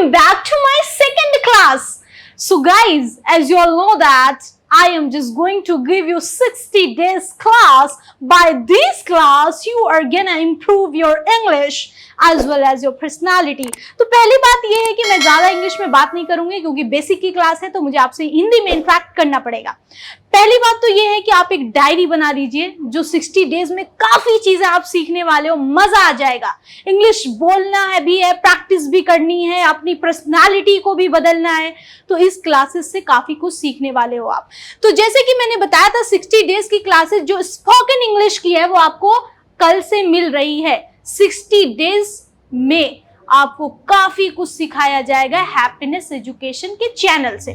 Welcome back to my second class. So guys, as you all know that I am just going to give you 60 days class. By this class, you are gonna improve your English as well as your personality. तो पहली बात ये है कि मैं ज्यादा English में बात नहीं करूंगी क्योंकि बेसिक की क्लास है तो मुझे आपसे हिंदी में इंटरेक्ट करना पड़ेगा। पहली बात तो ये है कि आप एक डायरी बना लीजिए जो 60 डेज में काफी चीजें आप सीखने वाले हो, मजा आ जाएगा। इंग्लिश बोलना है भी है, प्रैक्टिस भी करनी है, अपनी पर्सनालिटी को भी बदलना है, तो इस क्लासेस से काफी कुछ सीखने वाले हो आप। तो जैसे कि मैंने बताया था 60 डेज की क्लासेस जो स्पोकन इंग्लिश की है वो आपको कल से मिल रही है। 60 डेज में आपको काफी कुछ सिखाया जाएगा हैप्पीनेस एजुकेशन के चैनल से।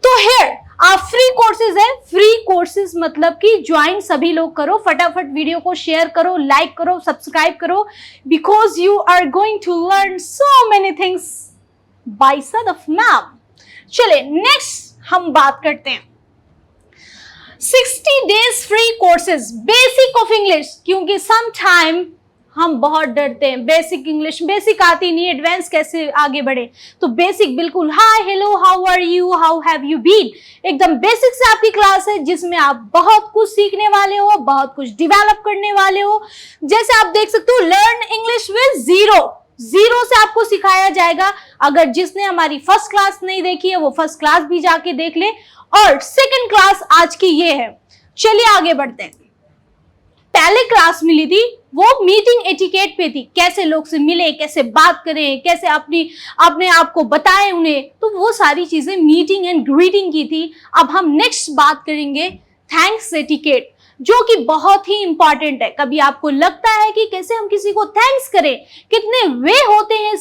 तो हियर आप फ्री कोर्सेज है, फ्री कोर्सेज मतलब कि ज्वाइन सभी लोग करो, फटाफट वीडियो को शेयर करो, लाइक करो, सब्सक्राइब करो, because you are going to learn so many things by Sadaf ma'am. चले नेक्स्ट हम बात करते हैं 60 days free courses basic of English, क्योंकि सम टाइम हम बहुत डरते हैं बेसिक इंग्लिश, बेसिक आती नहीं, एडवांस कैसे आगे बढ़े। तो बेसिक बिल्कुल hi hello how are you how have you been, एकदम बेसिक से आपकी क्लास है जिसमें आप बहुत कुछ सीखने वाले हो, बहुत कुछ डेवलप करने वाले हो। जैसे आप देख सकते हो लर्न इंग्लिश विद जीरो से आपको सिखाया जाएगा। अगर जिसने हमारी फर्स्ट क्लास नहीं देखी है वो फर्स्ट क्लास भी जाके देख ले, और सेकंड क्लास आज की ये है। चलिए आगे बढ़ते हैं। पहले क्लास मिली थी वो मीटिंग एटिकेट पे थी, कैसे लोग से मिले, कैसे बात करें, कैसे अपने आप को बताएं उन्हें, तो वो सारी चीजें मीटिंग एंड ग्रीटिंग की थी। अब हम नेक्स्ट बात करेंगे थैंक्स एटिकेट, जो कि बहुत ही इंपॉर्टेंट है। कभी आपको लगता है कि कैसे हम किसी को थैंक्स करें, कितने वे होते हैं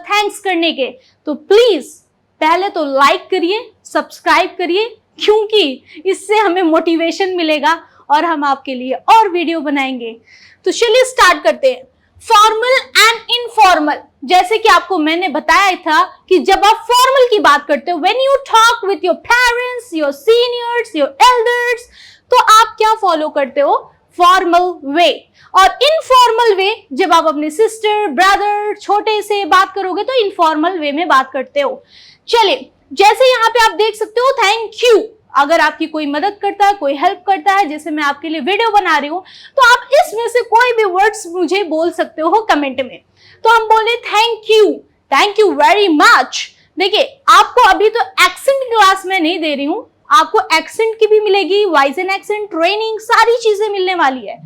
थैंक्स करने के, तो प्लीज पहले तो लाइक करिए, सब्सक्राइब करिए, क्योंकि इससे हमें मोटिवेशन मिलेगा और हम आपके लिए और वीडियो बनाएंगे। तो चलिए स्टार्ट करते हैं। फॉर्मल एंड इनफॉर्मल, जैसे कि आपको मैंने बताया था कि जब आप फॉर्मल की बात करते हो, when you talk with your parents, your seniors, your elders, तो आप क्या फॉलो करते हो? Formal way. और इनफॉर्मल वे जब आप अपने सिस्टर, ब्रदर, छोटे से बात करोगे तो इनफॉर्मल वे में बात करते हो। चलिए जैसे यहाँ पे आप देख सकते हो थैंक यू, अगर आपकी कोई मदद करता है, कोई हेल्प करता है, जैसे मैं आपके लिए वीडियो बना रही हूँ, तो आप इसमें से कोई भी वर्ड्स मुझे बोल सकते हो कमेंट में। तो हम बोले थैंक यू वेरी मच। देखिए आपको अभी तो एक्सेंट क्लास में नहीं दे रही हूँ, आपको एक्सेंट की भी मिलेगी, वॉइस एंड एक्सेंट ट्रेनिंग, सारी चीजें मिलने वाली है।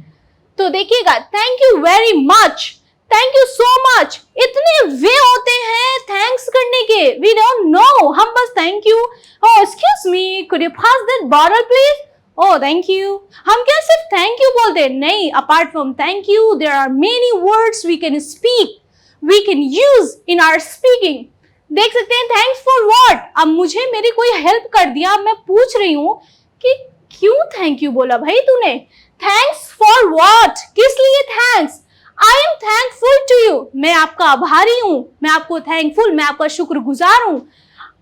तो देखिएगा thank you very much, thank you so much, इतने वे होते हैं थैंक्स करने के, वी डोंट नो, हम बस thank you, oh excuse me could you pass that bottle please, oh thank you. हम क्या सिर्फ थैंक यू बोलते हैं? नहीं, apart from thank you there are many words we can speak, we can use in our speaking. देख सकते हैं thanks for what. अब मुझे मेरी कोई हेल्प कर दिया, मैं पूछ रही हूँ कि क्यों थैंक यू बोला भाई तूने? थैंक्स फॉर व्हाट, किस लिए thanks? I am thankful to you, मैं आपका आभारी हूं, मैं आपको थैंकफुल, मैं आपका शुक्रगुजार हूं।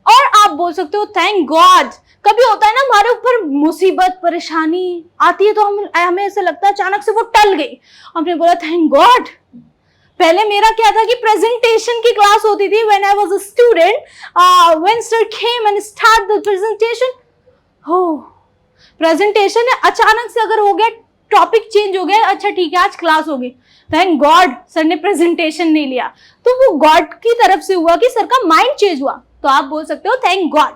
और आप बोल सकते हो थैंक गॉड। कभी होता है ना हमारे ऊपर मुसीबत परेशानी आती है तो हमें ऐसा लगता है अचानक से वो टल गई, हमने बोला थैंक गॉड। पहले मेरा क्या था कि प्रेजेंटेशन की क्लास होती थी when I was a student, when sir came and start the presentation, हो प्रेजेंटेशन है, अचानक से अगर हो गया टॉपिक चेंज हो गया, अच्छा ठीक है आज क्लास होगी, थैंक गॉड सर ने प्रेजेंटेशन नहीं लिया, तो वो गॉड की तरफ से हुआ कि सर का माइंड चेंज हुआ, तो आप बोल सकते हो थैंक गॉड।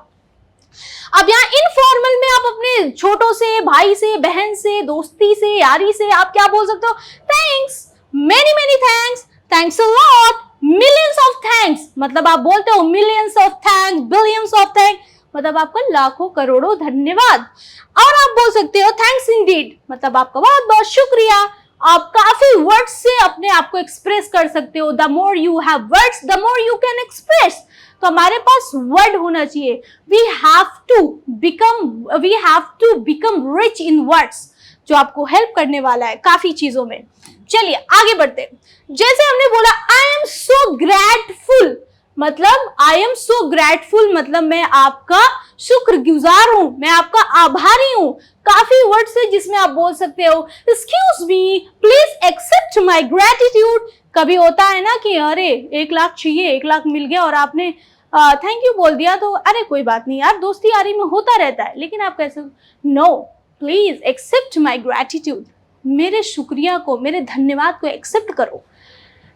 अब यहाँ इनफॉर्मल में आप अपने छोटों से, भाई से, बहन से, दोस्ती से, यारी से आप क्या बोल सकते हो? Thanks, many many thanks, thanks a lot, millions of thanks, मतलब आप बोलते हो millions of thanks, billions of thanks, मतलब आपका लाखों करोड़ों धन्यवाद। और आप बोल सकते हो थैंक्स इंडीड, मतलब आपका बहुत बहुत शुक्रिया। आप काफी वर्ड्स से अपने आप को एक्सप्रेस कर सकते हो। The more you have words the more you can express, तो हमारे पास वर्ड होना चाहिए। We have to become rich in words, जो आपको हेल्प करने वाला है काफी चीजों में। चलिए आगे बढ़ते हैं। जैसे हमने बोला आई एम सो ग्रेटफुल, मतलब आई एम सो ग्रेटफुल, मतलब मैं आपका शुक्रगुजार हूं, मैं आपका आभारी हूं। काफी वर्ड्स है जिसमें आप बोल सकते हो excuse me, please accept my gratitude. कभी होता है ना कि अरे 1 लाख चाहिए, 1 लाख मिल गया और आपने थैंक यू बोल दिया, तो अरे कोई बात नहीं यार, दोस्ती यारी में होता रहता है। लेकिन आप कैसे, no, please accept my gratitude, मेरे शुक्रिया को, मेरे धन्यवाद को एक्सेप्ट करो।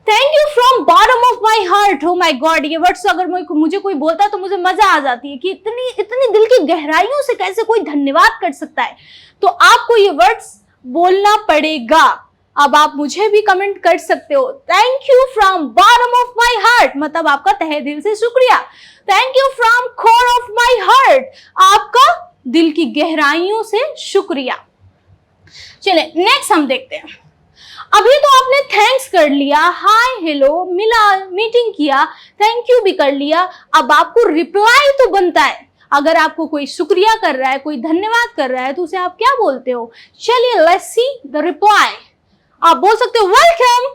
Thank you from bottom of my heart. Oh my God, ये वर्ड्स अगर मुझे कोई बोलता है तो मुझे मजा आ जाती है कि इतनी दिल की गहराइयों से कैसे कोई धन्यवाद कर सकता है। तो आपको ये वर्ड्स बोलना पड़ेगा। अब आप मुझे भी कमेंट कर सकते हो, thank you from bottom of my heart, मतलब आपका तहे दिल से शुक्रिया। Thank you from core of my heart, आपका दिल की गहराइयों से शुक्रिया। चले नेक्स्ट हम देखते हैं। अभी तो आपने थैंक्स कर लिया, हाय हेलो मिला, मीटिंग किया, थैंक यू भी कर लिया। अब आपको रिप्लाई तो बनता है। अगर आपको कोई शुक्रिया कर रहा है, कोई धन्यवाद कर रहा है, तो उसे आप क्या बोलते हो? चलिए लेट्स सी द रिप्लाई। आप बोल सकते हो वेलकम।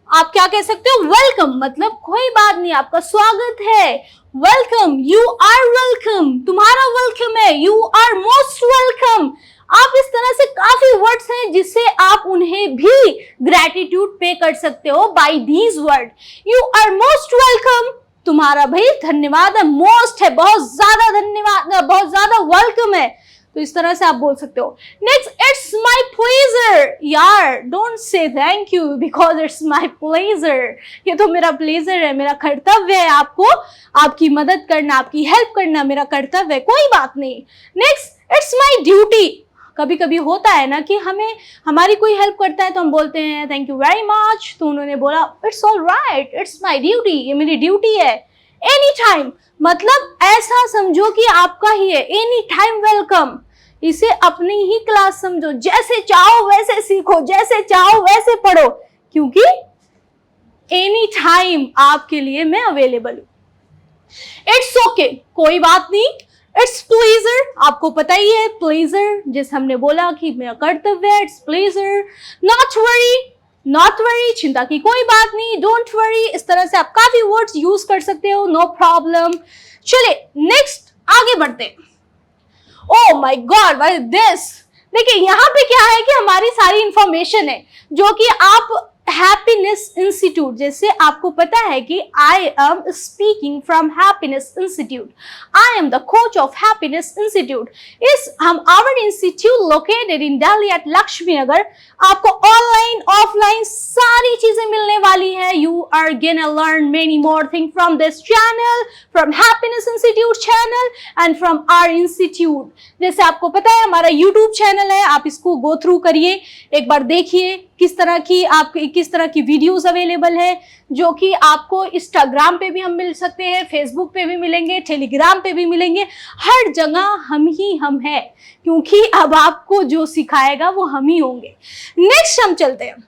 आप क्या कह सकते हो? वेलकम, मतलब कोई बात नहीं, आपका स्वागत है। वेलकम, यू आर वेलकम, तुम्हारा वेलकम है, यू आर मोस्ट वेलकम। आप इस तरह से काफी वर्ड्स हैं जिससे आप उन्हें भी ग्रेटिट्यूड पे कर सकते हो by these word. You are most welcome, तुम्हारा भाई धन्यवाद है, मोस्ट है, बहुत ज्यादा धन्यवाद, बहुत ज्यादा वेलकम है। तो इस तरह से आप बोल सकते हो। Next, it's my pleasure. यार don't say thank you because it's my pleasure, ये तो मेरा प्लेजर है, मेरा कर्तव्य है आपको, आपकी मदद करना, आपकी हेल्प करना मेरा कर्तव्य है, कोई बात नहीं। Next, it's my duty. कभी कभी होता है ना कि हमें हमारी कोई हेल्प करता है तो हम बोलते हैं थैंक यू वेरी मच, तो उन्होंने बोला it's all right, it's my duty, ये मेरी ड्यूटी है। एनी टाइम, मतलब ऐसा समझो कि आपका ही है। एनी टाइम वेलकम, इसे अपनी ही क्लास समझो, जैसे चाहो वैसे सीखो, जैसे चाहो वैसे पढ़ो, क्योंकि एनी टाइम आपके लिए मैं अवेलेबल हूं। इट्स ओके, कोई बात नहीं। इट्स प्लेजर, आपको पता ही है प्लेजर, जैसे हमने बोला कि मेरा कर्तव्य है, it's pleasure. Not worry, not worry, चिंता की कोई बात नहीं, डोंट वरी। इस तरह से आप काफी वर्ड्स यूज कर सकते हो, नो प्रॉब्लम। चलिए नेक्स्ट आगे बढ़ते हैं। Oh my God, what is this? देखिए यहाँ पे क्या है कि हमारी सारी इंफॉर्मेशन है जो कि आप हैप्पीनेस इंस्टीट्यूट, जैसे आपको पता है कि I am speaking from happiness institute, I am the coach of happiness institute. इस हम our institute located in Delhi at Laxmi Nagar. आपको ऑनलाइन ऑफलाइन सारी चीजें मिलने वाली है। You are gonna learn many more thing from this channel, from happiness institute channel and from our institute. जैसे आपको पता है हमारा यूट्यूब चैनल है, आप इसको गो थ्रू करिए, एक बार देखिए किस तरह की वीडियोस अवेलेबल है, जो कि आपको इंस्टाग्राम पे भी हम मिल सकते हैं, फेसबुक पे भी मिलेंगे, टेलीग्राम पे भी मिलेंगे, हर जगह हम हैं, क्योंकि अब आपको जो सिखाएगा वो हम ही होंगे। नेक्स्ट हम चलते हैं।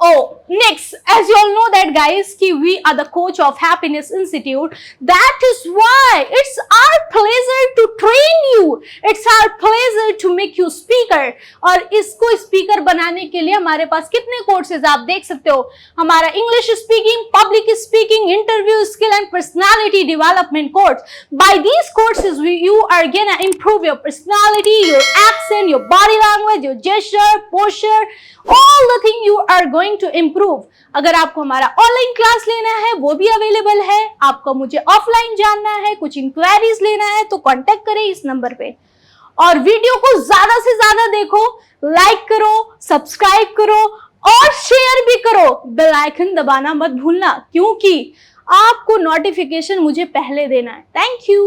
Oh, next, as you all know that guys, कि we are the coach of Happiness Institute. That is why it's our pleasure to train you. It's our pleasure to make you speaker. और इसको speaker बनाने के लिए हमारे पास कितने courses आप देख सकते हो। हमारा English speaking, public speaking, interview skill and personality development course. By these courses, you are gonna improve your personality, your accent, your body language, your gesture, posture, all the thing you are going to improve. अगर आपको हमारा online class लेना है वो भी available है, आपको मुझे ऑफलाइन जानना है, कुछ इंक्वायरीज लेना है, तो कांटेक्ट करें इस नंबर पे। और वीडियो को ज्यादा से ज्यादा देखो, लाइक करो, सब्सक्राइब करो और शेयर भी करो। बेल आइकन दबाना मत भूलना, क्योंकि आपको नोटिफिकेशन मुझे पहले देना है। Thank you.